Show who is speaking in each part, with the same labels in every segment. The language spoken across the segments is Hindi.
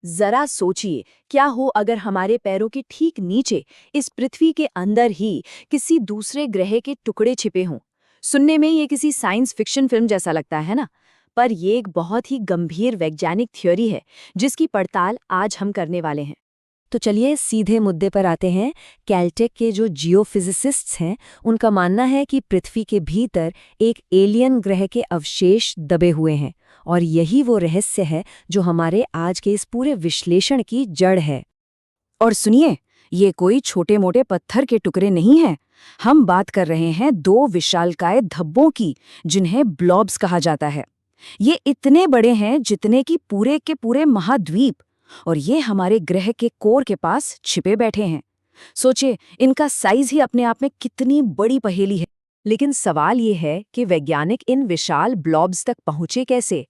Speaker 1: जरा सोचिए, क्या हो अगर हमारे पैरों के ठीक नीचे, इस पृथ्वी के अंदर ही किसी दूसरे ग्रह के टुकड़े छिपे हों। सुनने में ये किसी साइंस फिक्शन फिल्म जैसा लगता है ना, पर ये एक बहुत ही गंभीर वैज्ञानिक थ्योरी है जिसकी पड़ताल आज हम करने वाले हैं।
Speaker 2: तो चलिए सीधे मुद्दे पर आते हैं। कैलटेक के जो जियोफिजिसिस्ट्स हैं, उनका मानना है कि पृथ्वी के भीतर एक एलियन ग्रह के अवशेष दबे हुए हैं और यही वो रहस्य है जो हमारे आज के इस पूरे विश्लेषण की जड़ है।
Speaker 1: और सुनिए, ये कोई छोटे मोटे पत्थर के टुकड़े नहीं हैं। हम बात कर रहे हैं दो विशालकाय धब्बों की, जिन्हें ब्लॉब्स कहा जाता है। ये इतने बड़े हैं जितने कि पूरे के पूरे महाद्वीप, और ये हमारे ग्रह के कोर के पास छिपे बैठे हैं। सोचिए, इनका साइज ही अपने आप में कितनी बड़ी पहेली है। लेकिन सवाल ये है कि वैज्ञानिक इन विशाल ब्लॉब्स तक पहुंचे कैसे।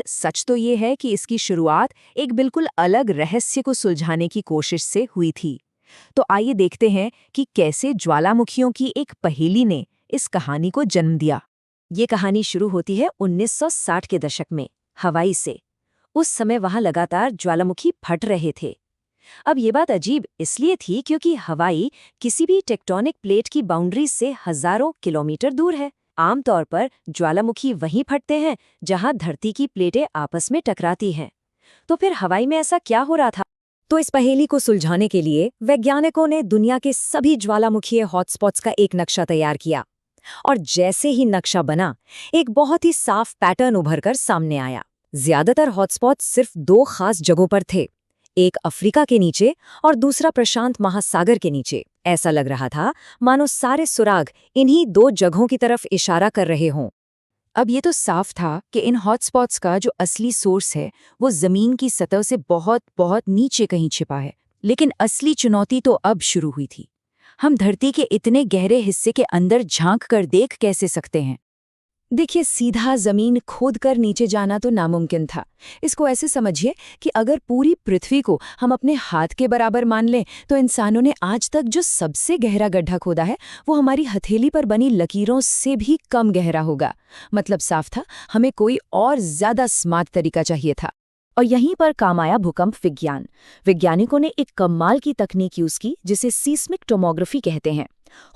Speaker 1: सच तो ये है कि इसकी शुरुआत एक बिल्कुल अलग रहस्य को सुलझाने की कोशिश से हुई थी। तो आइए देखते हैं कि कैसे ज्वालामुखियों की एक पहेली ने इस कहानी को जन्म दिया।
Speaker 2: ये कहानी शुरू होती है 1960 के दशक में, हवाई से। उस समय वहां लगातार ज्वालामुखी फट रहे थे। अब ये बात अजीब इसलिए थी क्योंकि हवाई किसी भी टेक्टोनिक प्लेट की बाउंड्री से हजारों किलोमीटर दूर है। आमतौर पर ज्वालामुखी वहीं फटते हैं जहां धरती की प्लेटें आपस में टकराती हैं। तो फिर हवाई में ऐसा क्या हो रहा था? तो इस पहेली को सुलझाने के लिए वैज्ञानिकों ने दुनिया के सभी ज्वालामुखीय हॉटस्पॉट्स का एक नक्शा तैयार किया। और जैसे ही नक्शा बना, एक बहुत ही साफ पैटर्न उभरकर सामने आया। ज्यादातर हॉटस्पॉट सिर्फ दो खास जगहों पर थे, एक अफ्रीका के नीचे और दूसरा प्रशांत महासागर के नीचे। ऐसा लग रहा था मानो सारे सुराग इन्हीं दो जगहों की तरफ इशारा कर रहे हों।
Speaker 1: अब ये तो साफ था कि इन हॉटस्पॉट्स का जो असली सोर्स है वो जमीन की सतह से बहुत बहुत नीचे कहीं छिपा है। लेकिन असली चुनौती तो अब शुरू हुई थी। हम धरती के इतने गहरे हिस्से के अंदर झांक कर देख कैसे सकते हैं? देखिए, सीधा जमीन खोद कर नीचे जाना तो नामुमकिन था। इसको ऐसे समझिए कि अगर पूरी पृथ्वी को हम अपने हाथ के बराबर मान लें, तो इंसानों ने आज तक जो सबसे गहरा गड्ढा खोदा है वो हमारी हथेली पर बनी लकीरों से भी कम गहरा होगा। मतलब साफ था, हमें कोई और ज्यादा स्मार्ट तरीका चाहिए था। और यहीं पर काम आया भूकंप विज्ञान। वैज्ञानिकों ने एक कमाल की तकनीक यूज की जिसे सीस्मिक टोमोग्राफी कहते हैं।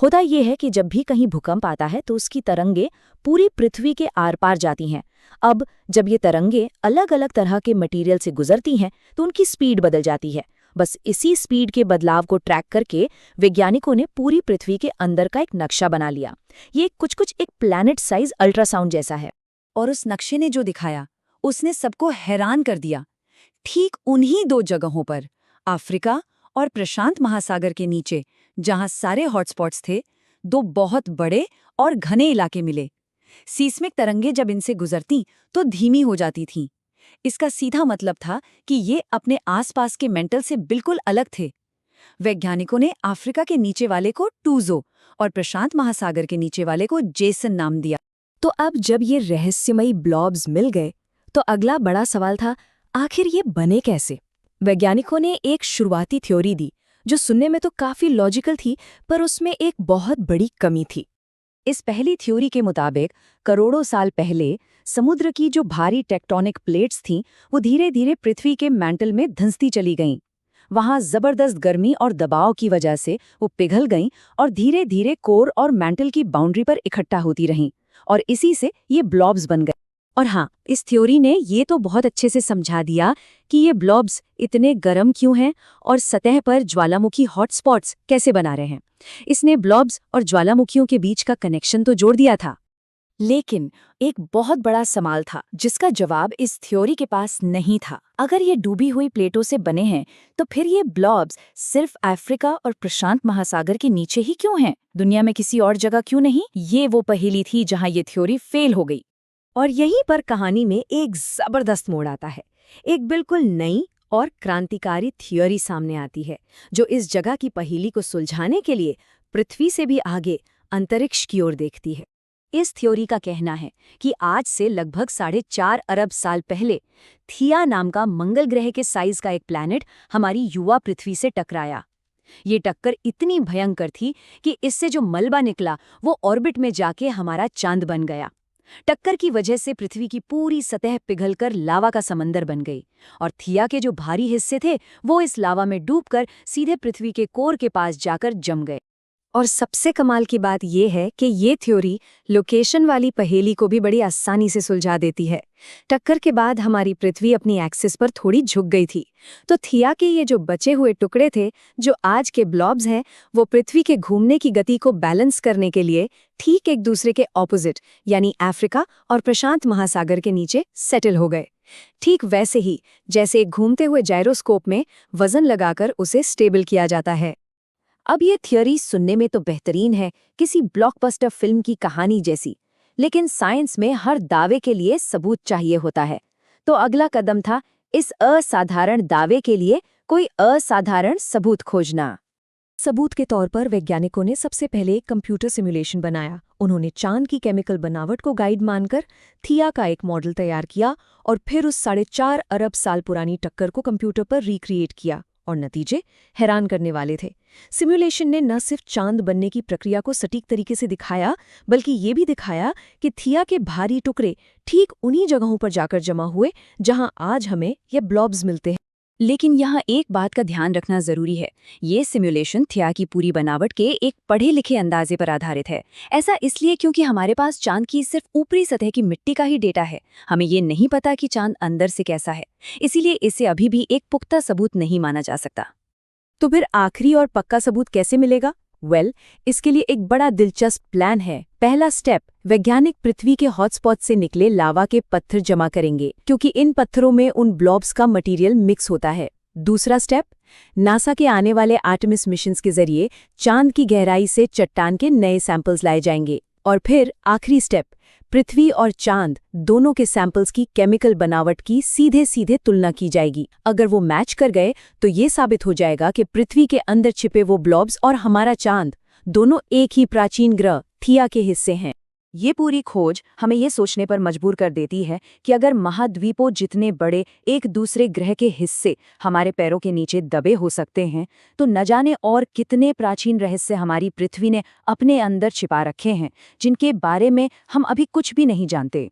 Speaker 1: होता यह है कि जब भी कहीं भूकंप आता है तो उसकी तरंगे पूरी पृथ्वी के आर पार जाती हैं। अब जब ये तरंगे अलग अलग तरह के मटेरियल से गुजरती हैं तो उनकी स्पीड बदल जाती है। बस इसी स्पीड के बदलाव को ट्रैक करके वैज्ञानिकों ने पूरी पृथ्वी के अंदर का एक नक्शा बना लिया। ये कुछ एक प्लैनेट साइज अल्ट्रासाउंड जैसा है। और उस नक्शे ने जो दिखाया, उसने सबको हैरान कर दिया। ठीक उन्हीं दो जगहों पर, अफ्रीका और प्रशांत महासागर के नीचे, जहां सारे हॉटस्पॉट्स थे, दो बहुत बड़े और घने इलाके मिले। सीस्मिक तरंगे जब इनसे गुजरती तो धीमी हो जाती थीं। इसका सीधा मतलब था कि ये अपने आसपास के मेंटल से बिल्कुल अलग थे। वैज्ञानिकों ने अफ्रीका के नीचे वाले को टूजो और प्रशांत महासागर के नीचे वाले को जेसन नाम दिया। तो अब जब ये रहस्यमयी ब्लॉब्स मिल गए, तो अगला बड़ा सवाल था, आखिर ये बने कैसे? वैज्ञानिकों ने एक शुरुआती थ्योरी दी जो सुनने में तो काफी लॉजिकल थी, पर उसमें एक बहुत बड़ी कमी थी। इस पहली थ्योरी के मुताबिक करोड़ों साल पहले समुद्र की जो भारी टेक्टोनिक प्लेट्स थीं, वो धीरे धीरे पृथ्वी के मैंटल में धंसती चली गईं। वहां जबरदस्त गर्मी और दबाव की वजह से वो पिघल गईं और धीरे धीरे कोर और मैंटल की बाउंड्री पर इकट्ठा होती रहीं, और इसी से ये ब्लॉब्स बन गए। और हाँ, इस थ्योरी ने ये तो बहुत अच्छे से समझा दिया कि ये ब्लॉब्स इतने गर्म क्यों हैं और सतह पर ज्वालामुखी हॉटस्पॉट्स कैसे बना रहे हैं। इसने ब्लॉब्स और ज्वालामुखियों के बीच का कनेक्शन तो जोड़ दिया था। लेकिन एक बहुत बड़ा सवाल था जिसका जवाब इस थ्योरी के पास नहीं था। अगर ये डूबी हुई प्लेटों से बने हैं, तो फिर ये ब्लॉब्स सिर्फ अफ्रीका और प्रशांत महासागर के नीचे ही क्यों हैं? दुनिया में किसी और जगह क्यों नहीं? ये वो पहेली थी जहां ये थ्योरी फेल हो गई।
Speaker 2: और यहीं पर कहानी में एक जबरदस्त मोड़ आता है। एक बिल्कुल नई और क्रांतिकारी थियोरी सामने आती है जो इस जगह की पहेली को सुलझाने के लिए पृथ्वी से भी आगे अंतरिक्ष की ओर देखती है। इस थ्योरी का कहना है कि आज से लगभग 4.5 अरब साल पहले थिया नाम का मंगल ग्रह के साइज का एक प्लैनेट हमारी युवा पृथ्वी से टकराया। ये टक्कर इतनी भयंकर थी कि इससे जो मलबा निकला वो ऑर्बिट में जाके हमारा चांद बन गया।
Speaker 1: टक्कर की वजह से पृथ्वी की पूरी सतह पिघलकर लावा का समंदर बन गई और थिया के जो भारी हिस्से थे वो इस लावा में डूबकर सीधे पृथ्वी के कोर के पास जाकर जम गए।
Speaker 2: और सबसे कमाल की बात यह है कि ये थ्योरी लोकेशन वाली पहेली को भी बड़ी आसानी से सुलझा देती है। टक्कर के बाद हमारी पृथ्वी अपनी एक्सिस पर थोड़ी झुक गई थी, तो थिया के ये जो बचे हुए टुकड़े थे, जो आज के ब्लॉब्स हैं, वो पृथ्वी के घूमने की गति को बैलेंस करने के लिए ठीक एक दूसरे के ऑपोजिट यानी अफ्रीका और प्रशांत महासागर के नीचे सेटल हो गए। ठीक वैसे ही जैसे एक घूमते हुए जायरोस्कोप में वजन लगाकर उसे स्टेबल किया जाता है।
Speaker 1: अब ये थियोरी सुनने में तो बेहतरीन है, किसी ब्लॉकबस्टर फिल्म की कहानी जैसी, लेकिन साइंस में हर दावे के लिए सबूत चाहिए होता है। तो अगला कदम था इस असाधारण दावे के लिए कोई असाधारण सबूत खोजना।
Speaker 2: सबूत के तौर पर वैज्ञानिकों ने सबसे पहले एक कंप्यूटर सिमुलेशन बनाया। उन्होंने चांद की केमिकल बनावट को गाइड मानकर थिया का एक मॉडल तैयार किया और फिर उस 4.5 अरब साल पुरानी टक्कर को कंप्यूटर पर रिक्रिएट किया और नतीजे हैरान करने वाले थे। सिमुलेशन ने न सिर्फ चांद बनने की प्रक्रिया को सटीक तरीके से दिखाया, बल्कि ये भी दिखाया कि थिया के भारी टुकड़े ठीक उन्हीं जगहों पर जाकर जमा हुए जहां आज हमें ये ब्लॉब्स मिलते हैं।
Speaker 1: लेकिन यहाँ एक बात का ध्यान रखना जरूरी है, ये सिमुलेशन थिया की पूरी बनावट के एक पढ़े लिखे अंदाजे पर आधारित है। ऐसा इसलिए क्योंकि हमारे पास चांद की सिर्फ ऊपरी सतह की मिट्टी का ही डेटा है। हमें ये नहीं पता कि चांद अंदर से कैसा है, इसीलिए इसे अभी भी एक पुख्ता सबूत नहीं माना जा सकता।
Speaker 2: तो फिर आखिरी और पक्का सबूत कैसे मिलेगा? इसके लिए एक बड़ा दिलचस्प प्लान है। पहला स्टेप, वैज्ञानिक पृथ्वी के हॉटस्पॉट से निकले लावा के पत्थर जमा करेंगे, क्योंकि इन पत्थरों में उन ब्लॉब्स का मटेरियल मिक्स होता है। दूसरा स्टेप, नासा के आने वाले आर्टेमिस मिशंस के जरिए चांद की गहराई से चट्टान के नए सैंपल्स लाए जाएंगे। और फिर आखिरी स्टेप, पृथ्वी और चांद दोनों के सैंपल्स की केमिकल बनावट की सीधे सीधे तुलना की जाएगी। अगर वो मैच कर गए तो ये साबित हो जाएगा कि पृथ्वी के अंदर छिपे वो ब्लॉब्स और हमारा चांद दोनों एक ही प्राचीन ग्रह थिया के हिस्से हैं।
Speaker 1: ये पूरी खोज हमें ये सोचने पर मजबूर कर देती है कि अगर महाद्वीपों जितने बड़े एक दूसरे ग्रह के हिस्से हमारे पैरों के नीचे दबे हो सकते हैं, तो न जाने और कितने प्राचीन रहस्य हमारी पृथ्वी ने अपने अंदर छिपा रखे हैं, जिनके बारे में हम अभी कुछ भी नहीं जानते।